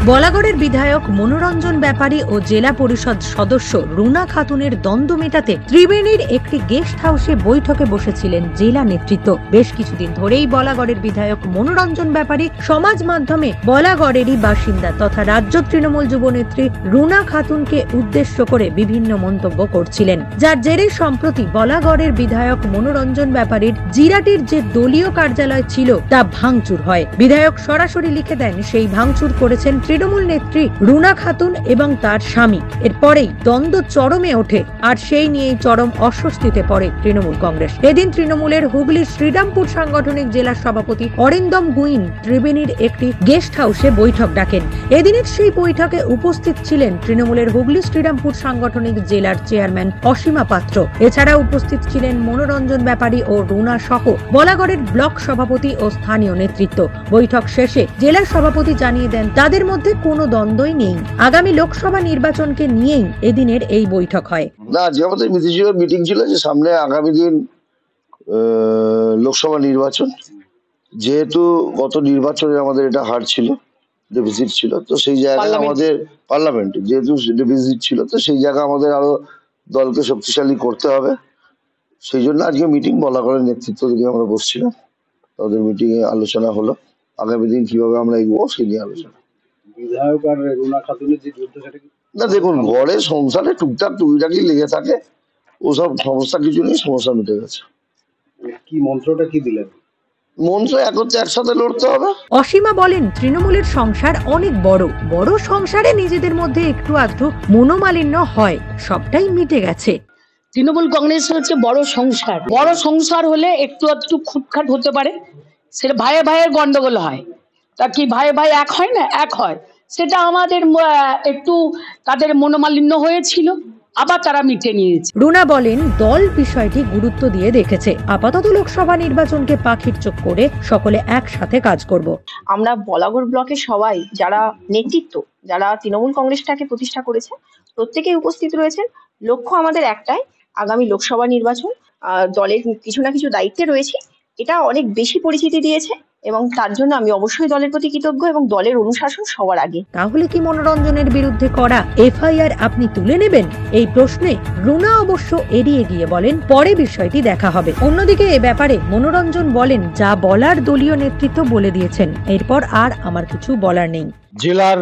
বলাগড়ের বিধায়ক মনোরঞ্জন ব্যাপারী ও জেলা পরিষদ সদস্য রুনা খাতুনের দ্বন্দ্ব মেটাতে ত্রিবেণীর একটি গেস্ট হাউসে বৈঠকে বসেছিলেন জেলা নেতৃত্ব। বেশ কিছুদিন ধরেই বলাগড়ের বিধায়ক মনোরঞ্জন ব্যাপারী সমাজ মাধ্যমে বলাগড়েরই বাসিন্দা তথা রাজ্য তৃণমূল যুবনেত্রী রুনা খাতুনকে উদ্দেশ্য করে বিভিন্ন মন্তব্য করছিলেন, যার জেরে সম্প্রতি বলাগড়ের বিধায়ক মনোরঞ্জন ব্যাপারীর জিরাটির যে দলীয় কার্যালয় ছিল তা ভাঙচুর হয়। বিধায়ক সরাসরি লিখে দেন সেই ভাঙচুর করেছেন তৃণমূল নেত্রী রুনা খাতুন এবং তার স্বামী। এরপরেই দ্বন্দ্ব চরমে ওঠে আর সেই নিয়েই চরম অস্বস্তিতে পড়ে তৃণমূল কংগ্রেস। এদিন তৃণমূলের হুগলির শ্রীরামপুর সাংগঠনিক জেলার সভাপতি অরিন্দম গুইন ত্রিবেণীর একটি গেস্ট হাউসে বৈঠক ডাকেন। এদিনের সেই বৈঠকে উপস্থিত ছিলেন তৃণমূলের হুগলি শ্রীরামপুর সাংগঠনিক জেলার চেয়ারম্যান অসীমা পাত্র। এছাড়া উপস্থিত ছিলেন মনোরঞ্জন ব্যাপারী ও রুনা সহ বলাগড়ের ব্লক সভাপতি ও স্থানীয় নেতৃত্ব। বৈঠক শেষে জেলা সভাপতি জানিয়ে দেন তাদের মধ্যে কোনো দ্বন্দ্বই নেই। আগামী লোকসভা নির্বাচনকে নিয়েই এদিনের এই বৈঠক হয়। না, যে আমাদের মিটিং ছিল যে সামনে আগামী দিন লোকসভা নির্বাচন, যেহেতু গত নির্বাচনে আমাদের এটা হার ছিল, ডেফিসিট ছিল, তো সেই জায়গায় আমাদের পার্লামেন্টে যেহেতু ডেফিসিট ছিল, তো সেই জায়গায় আমাদের আরো দলকে শক্তিশালী করতে হবে। সেই জন্য আজকে মিটিং বলাগড়ের নেতৃত্ব থেকে আমরা বসছিলাম, তাদের মিটিং এ আলোচনা হলো আগামী দিন কিভাবে আমরা এগোবো সেই নিয়ে আলোচনা। বিধায়ক আর রুনা খাতুনের যে যুদ্ধ, সেটা কি না, দেখুন ঘরে সংসারে টুকটাক টুকিটাকি লেগে থাকে, ওসব সমস্যা কিছু নেই, সমস্যা মিটে গেছে। কি মন্ত্রটা কি দিলেন? মন্ত্র একসাথে লড়তে হবে। অসীমা বলেন তৃণমূলের সংসার অনেক বড়, বড় সংসারে নিজেদের মধ্যে একটু আধটু মনোমালিন্য হয়, সবটাই মিটে গেছে। তৃণমূল কংগ্রেস হচ্ছে বড় সংসার, বড় সংসার হলে একটু আধটু খুটখাট হতে পারে, সেটা ভাইয়ে ভাইয়ের গন্ডগোল হয়। তা কি ভাই ভাই এক হয় না? এক হয়। সেটা আমাদের একটু তাদের মনোমালিন্য হয়েছিল, আবার তারা মিটে নিয়েছে। রুনা বলেন দল বিষয়টি গুরুত্ব দিয়ে দেখেছে, আপাতত লোকসভা নির্বাচনকে পাখির চোখ করে সকলে একসাথে কাজ করব। আমরা বলাগড় ব্লকের সবাই যারা নেতৃত্ব, যারা তৃণমূল কংগ্রেসটাকে প্রতিষ্ঠা করেছে, প্রত্যেকেই উপস্থিত রয়েছেন। লক্ষ্য আমাদের একটাই, আগামী লোকসভা নির্বাচন। দলের কিছু না কিছু দায়িত্বে রয়েছে, এটা অনেক বেশি পরিচিতি দিয়েছে এবং তার জন্য আমি অবশ্যই দলের প্রতি কৃতজ্ঞ এবং দলের অনুশাসন সবার আগে। তাহলে কি মনোরঞ্জনের বিরুদ্ধে করা এফআইআর আপনি তুলে নেবেন? এই প্রশ্নে রুনা অবশ্য এড়িয়ে গিয়ে বলেন পরে বিষয়টি দেখা হবে। অন্যদিকে এ ব্যাপারে মনোরঞ্জন বলেন যা বলার দলীয় নেতৃত্ব বলে দিয়েছেন, এরপর আর আমার কিছু বলার নেই। জেলার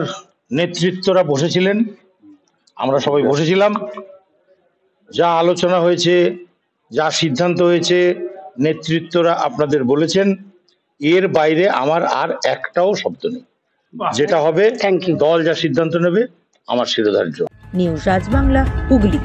নেতৃত্বরা বসেছিলেন, আমরা সবাই বসেছিলাম, যা আলোচনা হয়েছে, যা সিদ্ধান্ত হয়েছে নেতৃত্বরা আপনাদের বলেছেন, এর বাইরে আমার আর একটাও শব্দ নেই। যেটা হবে দল যা সিদ্ধান্ত নেবে আমার শিরোধার্য। নিউজ রাজবাংলা, হুগলি।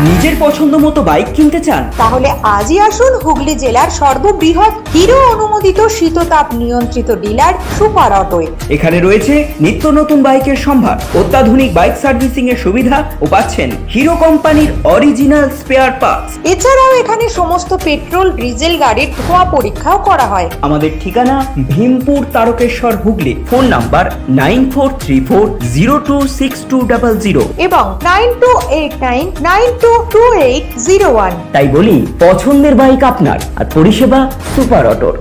নিজের পছন্দ মতো বাইক কিনতে চান? তাহলে আজই আসুন হুগলি জেলার সর্ববৃহৎ হিরো অনুমোদিত শীততাপ নিয়ন্ত্রিত ডিলার সুপার অটোয়। এখানে রয়েছে নিত্য নতুন বাইকের সম্ভার, অত্যাধুনিক বাইক সার্ভিসিং এর সুবিধা ও পাচ্ছেন হিরো কোম্পানির অরিজিনাল স্পেয়ার পার্টস। এছাড়াও এখানে সমস্ত পেট্রোল ডিজেল গাড়ির ধোঁয়া পরীক্ষাও করা হয়। আমাদের ঠিকানা ভীমপুর তারকেশ্বর, হুগলি। ফোন নাম্বার 9434026200 এবং 9289922801। তাই বলি পছন্দের বাইক আপনার আর পরিষেবা সুপার অটোর।